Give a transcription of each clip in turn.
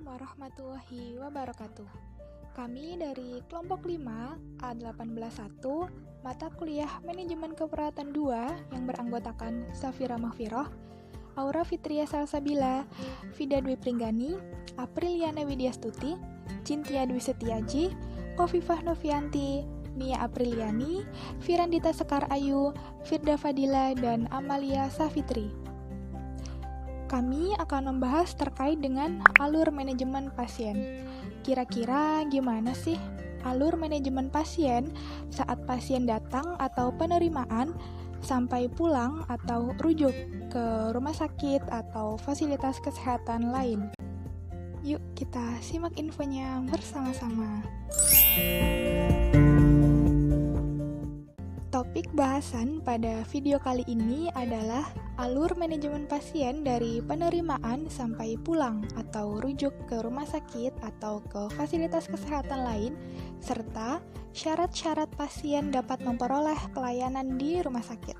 warahmatullahi wabarakatuh. Kami dari kelompok 5 A181 mata kuliah Manajemen Keperawatan 2 yang beranggotakan Safira Mahfiroh, Aura Fitria Salsabila, Vida Dwi Pringgani, Apriliana Widyastuti, Cintia Dwi Setiaji, Kofifah Novianti, Nia Apriliani, Firandita Sekar Ayu, Firda Fadila, dan Amalia Safitri. Kami akan membahas terkait dengan alur manajemen pasien. Kira-kira gimana sih alur manajemen pasien saat pasien datang atau penerimaan sampai pulang atau rujuk ke rumah sakit atau fasilitas kesehatan lain? Yuk kita simak infonya bersama-sama. Topik bahasan pada video kali ini adalah alur manajemen pasien dari penerimaan sampai pulang atau rujuk ke rumah sakit atau ke fasilitas kesehatan lain, serta syarat-syarat pasien dapat memperoleh pelayanan di rumah sakit.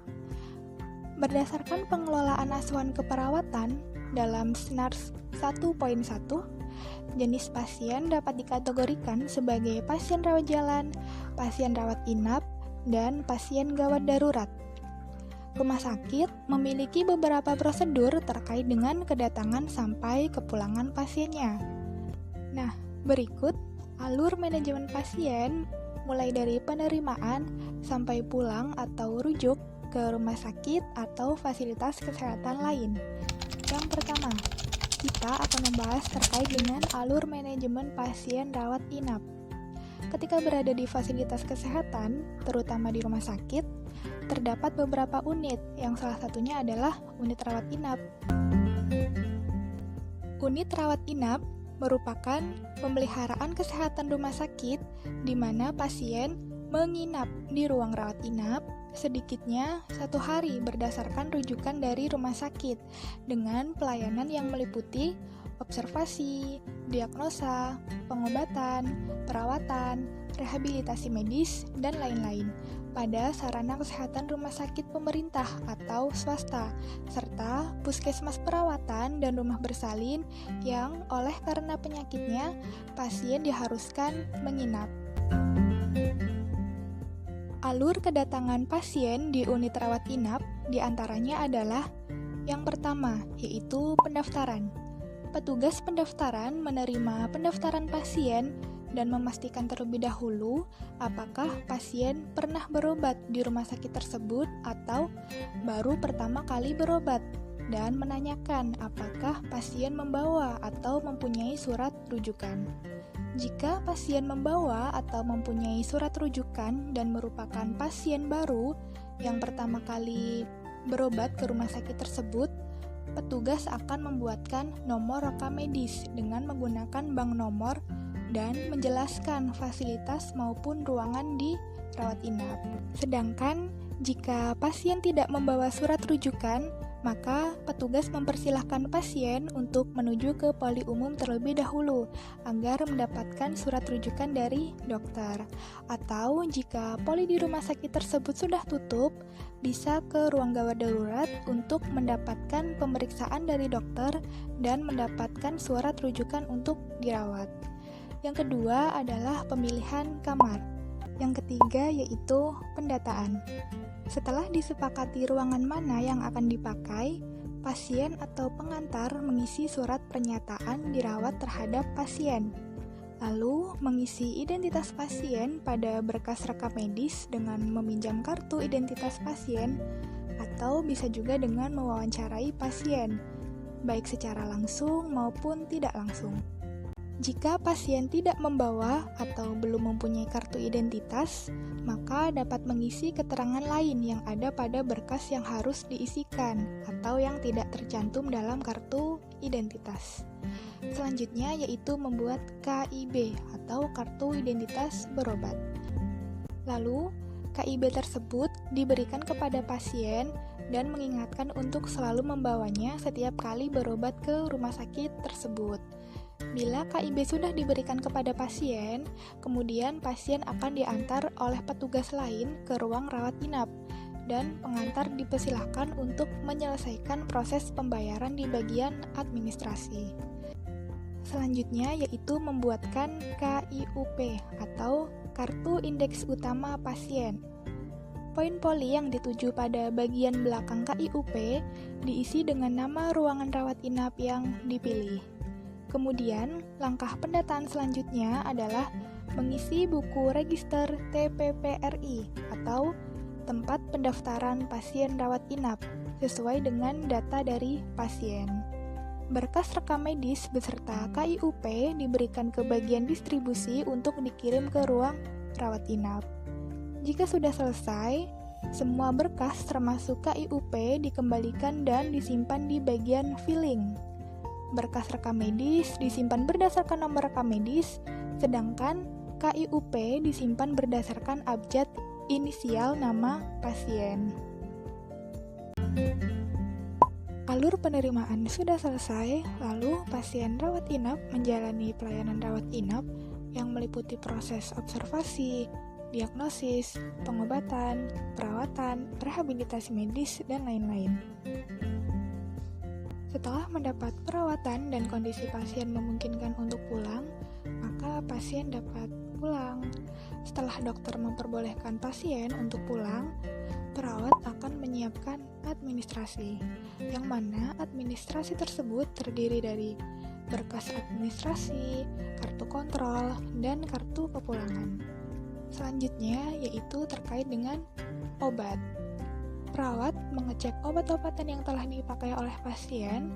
Berdasarkan pengelolaan asuhan keperawatan dalam SNARS 1.1, jenis pasien dapat dikategorikan sebagai pasien rawat jalan, pasien rawat inap, dan pasien gawat darurat. Rumah sakit memiliki beberapa prosedur terkait dengan kedatangan sampai kepulangan pasiennya. Nah, berikut alur manajemen pasien mulai dari penerimaan sampai pulang atau rujuk ke rumah sakit atau fasilitas kesehatan lain. Yang pertama, kita akan membahas terkait dengan alur manajemen pasien rawat inap. Ketika berada di fasilitas kesehatan, terutama di rumah sakit, terdapat beberapa unit, yang salah satunya adalah unit rawat inap. Unit rawat inap merupakan pemeliharaan kesehatan rumah sakit di mana pasien menginap di ruang rawat inap sedikitnya 1 hari berdasarkan rujukan dari rumah sakit dengan pelayanan yang meliputi observasi, diagnosa, pengobatan, perawatan, rehabilitasi medis, dan lain-lain pada sarana kesehatan rumah sakit pemerintah atau swasta, serta puskesmas perawatan dan rumah bersalin yang oleh karena penyakitnya, pasien diharuskan menginap. Alur kedatangan pasien di unit rawat inap diantaranya adalah yang pertama, yaitu pendaftaran. Petugas pendaftaran menerima pendaftaran pasien dan memastikan terlebih dahulu apakah pasien pernah berobat di rumah sakit tersebut atau baru pertama kali berobat, dan menanyakan apakah pasien membawa atau mempunyai surat rujukan. Jika pasien membawa atau mempunyai surat rujukan dan merupakan pasien baru yang pertama kali berobat ke rumah sakit tersebut, petugas akan membuatkan nomor rekam medis dengan menggunakan bank nomor dan menjelaskan fasilitas maupun ruangan di rawat inap. Sedangkan jika pasien tidak membawa surat rujukan, maka petugas mempersilahkan pasien untuk menuju ke poli umum terlebih dahulu agar mendapatkan surat rujukan dari dokter. Atau jika poli di rumah sakit tersebut sudah tutup, bisa ke ruang gawat darurat untuk mendapatkan pemeriksaan dari dokter dan mendapatkan surat rujukan untuk dirawat. Yang kedua adalah pemilihan kamar. Yang ketiga yaitu pendataan. Setelah disepakati ruangan mana yang akan dipakai, pasien atau pengantar mengisi surat pernyataan dirawat terhadap pasien. Lalu, mengisi identitas pasien pada berkas rekam medis dengan meminjam kartu identitas pasien, atau bisa juga dengan mewawancarai pasien, baik secara langsung maupun tidak langsung. Jika pasien tidak membawa atau belum mempunyai kartu identitas, maka dapat mengisi keterangan lain yang ada pada berkas yang harus diisikan atau yang tidak tercantum dalam kartu identitas. Selanjutnya yaitu membuat KIB atau kartu identitas berobat. Lalu, KIB tersebut diberikan kepada pasien dan mengingatkan untuk selalu membawanya setiap kali berobat ke rumah sakit tersebut. Bila KIB sudah diberikan kepada pasien, kemudian pasien akan diantar oleh petugas lain ke ruang rawat inap, dan pengantar dipersilahkan untuk menyelesaikan proses pembayaran di bagian administrasi. Selanjutnya yaitu membuatkan KIUP atau Kartu Indeks Utama Pasien. Poin poli yang dituju pada bagian belakang KIUP diisi dengan nama ruangan rawat inap yang dipilih. Kemudian, langkah pendataan selanjutnya adalah mengisi buku register TPPRI atau tempat pendaftaran pasien rawat inap sesuai dengan data dari pasien. Berkas rekam medis beserta KIUP diberikan ke bagian distribusi untuk dikirim ke ruang rawat inap. Jika sudah selesai, semua berkas termasuk KIUP dikembalikan dan disimpan di bagian filing. Berkas rekam medis disimpan berdasarkan nomor rekam medis, sedangkan KIUP disimpan berdasarkan abjad inisial nama pasien. Alur penerimaan sudah selesai, lalu pasien rawat inap menjalani pelayanan rawat inap yang meliputi proses observasi, diagnosis, pengobatan, perawatan, rehabilitasi medis, dan lain-lain. Setelah mendapat perawatan dan kondisi pasien memungkinkan untuk pulang, maka pasien dapat pulang. Setelah dokter memperbolehkan pasien untuk pulang, perawat akan menyiapkan administrasi, yang mana administrasi tersebut terdiri dari berkas administrasi, kartu kontrol, dan kartu kepulangan. Selanjutnya yaitu terkait dengan obat. Perawat mengecek obat-obatan yang telah dipakai oleh pasien.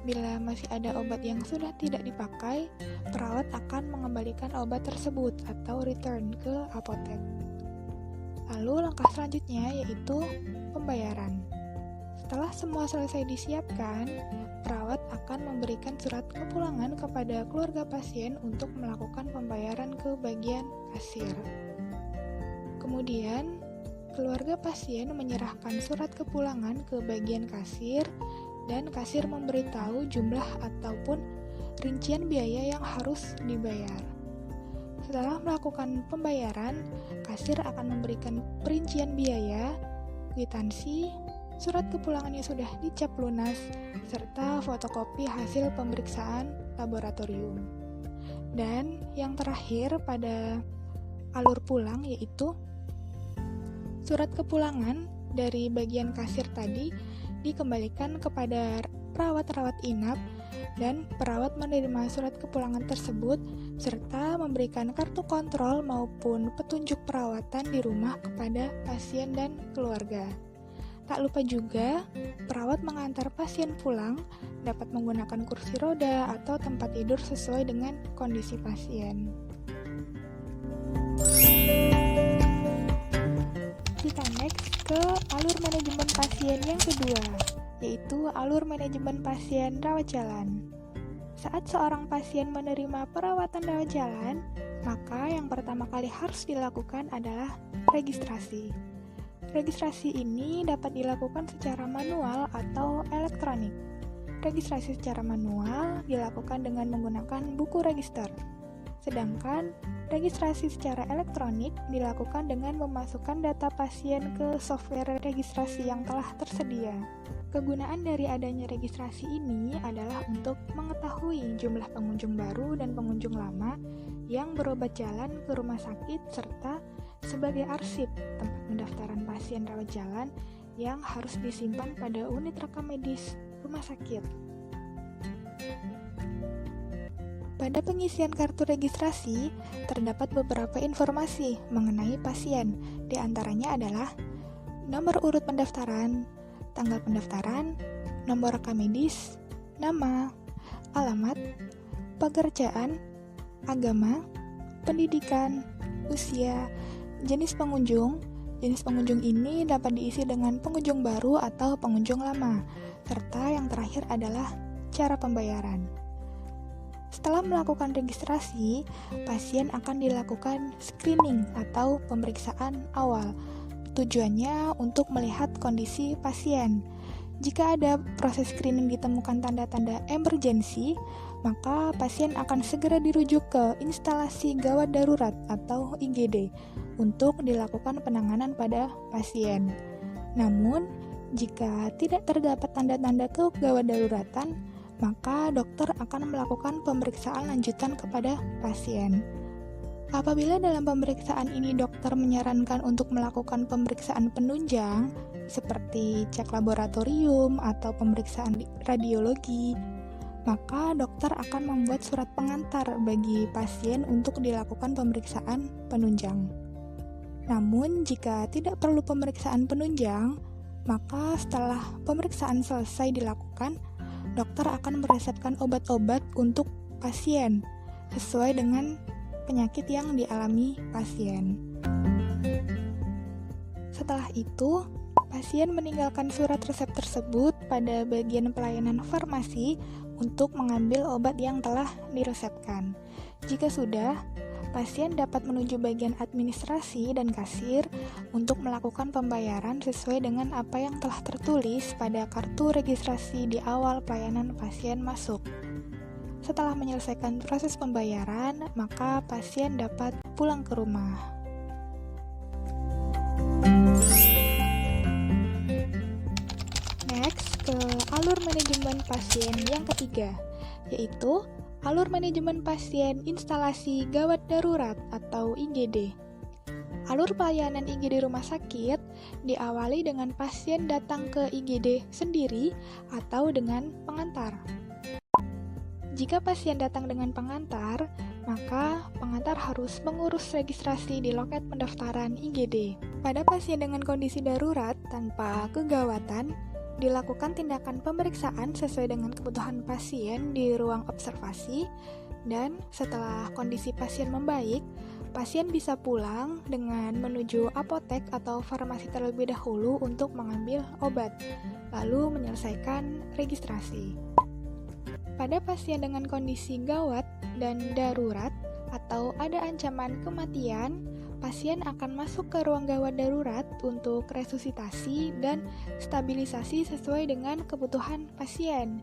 Bila masih ada obat yang sudah tidak dipakai, perawat akan mengembalikan obat tersebut atau return ke apotek. Lalu langkah selanjutnya yaitu pembayaran. Setelah semua selesai disiapkan, perawat akan memberikan surat kepulangan kepada keluarga pasien untuk melakukan pembayaran ke bagian kasir. Kemudian, keluarga pasien menyerahkan surat kepulangan ke bagian kasir dan kasir memberitahu jumlah ataupun rincian biaya yang harus dibayar. Setelah melakukan pembayaran, kasir akan memberikan perincian biaya, kwitansi, surat kepulangan yang sudah dicap lunas, serta fotokopi hasil pemeriksaan laboratorium. Dan yang terakhir pada alur pulang yaitu surat kepulangan dari bagian kasir tadi dikembalikan kepada perawat-rawat inap dan perawat menerima surat kepulangan tersebut serta memberikan kartu kontrol maupun petunjuk perawatan di rumah kepada pasien dan keluarga. Tak lupa juga, perawat mengantar pasien pulang dapat menggunakan kursi roda atau tempat tidur sesuai dengan kondisi pasien. Kita next ke alur manajemen pasien yang kedua, yaitu alur manajemen pasien rawat jalan. Saat seorang pasien menerima perawatan rawat jalan, maka yang pertama kali harus dilakukan adalah registrasi. Registrasi ini dapat dilakukan secara manual atau elektronik. Registrasi secara manual dilakukan dengan menggunakan buku register. Sedangkan registrasi secara elektronik dilakukan dengan memasukkan data pasien ke software registrasi yang telah tersedia. Kegunaan dari adanya registrasi ini adalah untuk mengetahui jumlah pengunjung baru dan pengunjung lama yang berobat jalan ke rumah sakit serta sebagai arsip tempat pendaftaran pasien rawat jalan yang harus disimpan pada unit rekam medis rumah sakit. Pada pengisian kartu registrasi, terdapat beberapa informasi mengenai pasien, di antaranya adalah nomor urut pendaftaran, tanggal pendaftaran, nomor rekam medis, nama, alamat, pekerjaan, agama, pendidikan, usia, jenis pengunjung. Jenis pengunjung ini dapat diisi dengan pengunjung baru atau pengunjung lama, serta yang terakhir adalah cara pembayaran. Setelah melakukan registrasi, pasien akan dilakukan screening atau pemeriksaan awal. Tujuannya untuk melihat kondisi pasien. Jika ada proses screening ditemukan tanda-tanda emergensi, maka pasien akan segera dirujuk ke instalasi gawat darurat atau IGD untuk dilakukan penanganan pada pasien. Namun, jika tidak terdapat tanda-tanda kegawat daruratan, maka dokter akan melakukan pemeriksaan lanjutan kepada pasien. Apabila dalam pemeriksaan ini dokter menyarankan untuk melakukan pemeriksaan penunjang, seperti cek laboratorium atau pemeriksaan radiologi, maka dokter akan membuat surat pengantar bagi pasien untuk dilakukan pemeriksaan penunjang. Namun, jika tidak perlu pemeriksaan penunjang, maka setelah pemeriksaan selesai dilakukan, dokter akan meresepkan obat-obat untuk pasien sesuai dengan penyakit yang dialami pasien. Setelah itu, pasien meninggalkan surat resep tersebut pada bagian pelayanan farmasi untuk mengambil obat yang telah diresepkan. Jika sudah, pasien dapat menuju bagian administrasi dan kasir untuk melakukan pembayaran sesuai dengan apa yang telah tertulis pada kartu registrasi di awal pelayanan pasien masuk. Setelah menyelesaikan proses pembayaran, maka pasien dapat pulang ke rumah. Next, ke alur manajemen pasien yang ketiga, yaitu alur manajemen pasien instalasi gawat darurat atau IGD. Alur pelayanan IGD rumah sakit diawali dengan pasien datang ke IGD sendiri atau dengan pengantar. Jika pasien datang dengan pengantar, maka pengantar harus mengurus registrasi di loket pendaftaran IGD. Pada pasien dengan kondisi darurat tanpa kegawatan, dilakukan tindakan pemeriksaan sesuai dengan kebutuhan pasien di ruang observasi, dan setelah kondisi pasien membaik, pasien bisa pulang dengan menuju apotek atau farmasi terlebih dahulu untuk mengambil obat, lalu menyelesaikan registrasi. Pada pasien dengan kondisi gawat dan darurat atau ada ancaman kematian, pasien akan masuk ke ruang gawat darurat untuk resusitasi dan stabilisasi sesuai dengan kebutuhan pasien.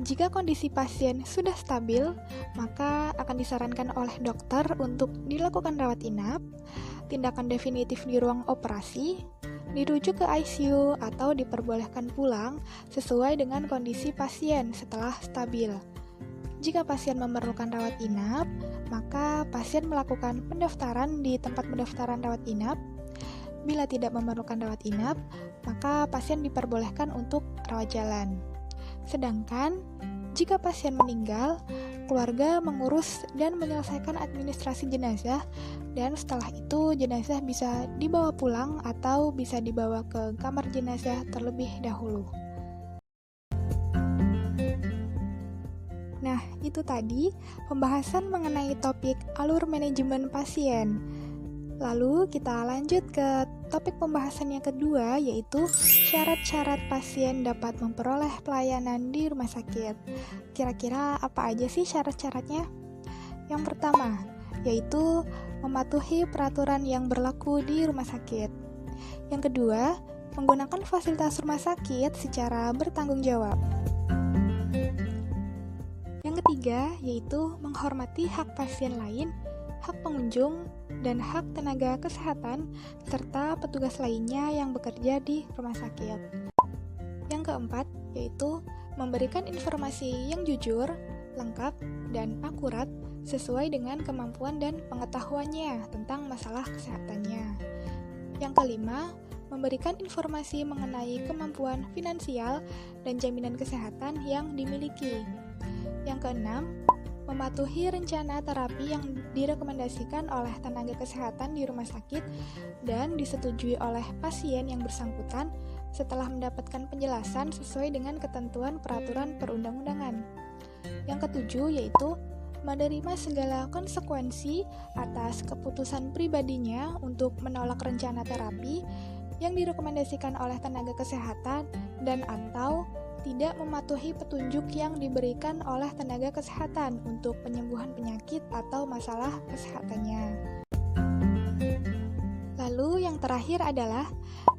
Jika kondisi pasien sudah stabil, maka akan disarankan oleh dokter untuk dilakukan rawat inap, tindakan definitif di ruang operasi, dirujuk ke ICU atau diperbolehkan pulang sesuai dengan kondisi pasien setelah stabil. Jika pasien memerlukan rawat inap, maka pasien melakukan pendaftaran di tempat pendaftaran rawat inap. Bila tidak memerlukan rawat inap, maka pasien diperbolehkan untuk rawat jalan. Sedangkan, jika pasien meninggal, keluarga mengurus dan menyelesaikan administrasi jenazah, dan setelah itu jenazah bisa dibawa pulang atau bisa dibawa ke kamar jenazah terlebih dahulu. Nah, itu tadi pembahasan mengenai topik alur manajemen pasien. Lalu kita lanjut ke topik pembahasan yang kedua, yaitu syarat-syarat pasien dapat memperoleh pelayanan di rumah sakit. Kira-kira apa aja sih syarat-syaratnya? Yang pertama, yaitu mematuhi peraturan yang berlaku di rumah sakit. Yang kedua, menggunakan fasilitas rumah sakit secara bertanggung jawab. Yang ketiga, yaitu menghormati hak pasien lain, hak pengunjung, dan hak tenaga kesehatan, serta petugas lainnya yang bekerja di rumah sakit. Yang keempat, yaitu memberikan informasi yang jujur, lengkap, dan akurat sesuai dengan kemampuan dan pengetahuannya tentang masalah kesehatannya. Yang kelima, memberikan informasi mengenai kemampuan finansial dan jaminan kesehatan yang dimiliki. Yang keenam, mematuhi rencana terapi yang direkomendasikan oleh tenaga kesehatan di rumah sakit dan disetujui oleh pasien yang bersangkutan setelah mendapatkan penjelasan sesuai dengan ketentuan peraturan perundang-undangan. Yang ketujuh, yaitu menerima segala konsekuensi atas keputusan pribadinya untuk menolak rencana terapi yang direkomendasikan oleh tenaga kesehatan dan atau tidak mematuhi petunjuk yang diberikan oleh tenaga kesehatan untuk penyembuhan penyakit atau masalah kesehatannya. Lalu yang terakhir adalah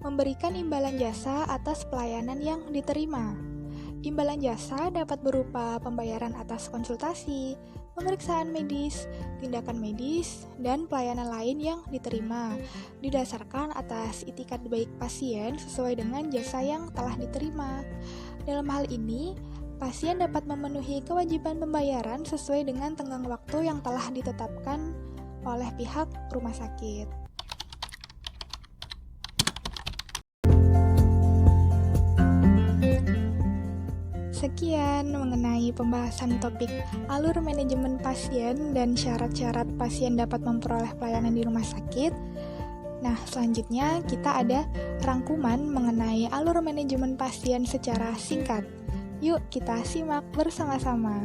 memberikan imbalan jasa atas pelayanan yang diterima. Imbalan jasa dapat berupa pembayaran atas konsultasi, pemeriksaan medis, tindakan medis, dan pelayanan lain yang diterima, didasarkan atas itikat baik pasien sesuai dengan jasa yang telah diterima. Dalam hal ini, pasien dapat memenuhi kewajiban pembayaran sesuai dengan tenggang waktu yang telah ditetapkan oleh pihak rumah sakit. Sekian mengenai pembahasan topik alur manajemen pasien dan syarat-syarat pasien dapat memperoleh pelayanan di rumah sakit. Nah, selanjutnya kita ada rangkuman mengenai alur manajemen pasien secara singkat. Yuk kita simak bersama-sama.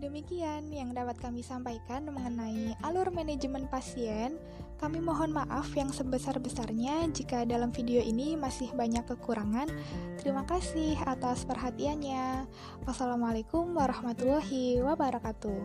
Demikian yang dapat kami sampaikan mengenai alur manajemen pasien. Kami mohon maaf yang sebesar-besarnya jika dalam video ini masih banyak kekurangan. Terima kasih atas perhatiannya. Wassalamualaikum warahmatullahi wabarakatuh.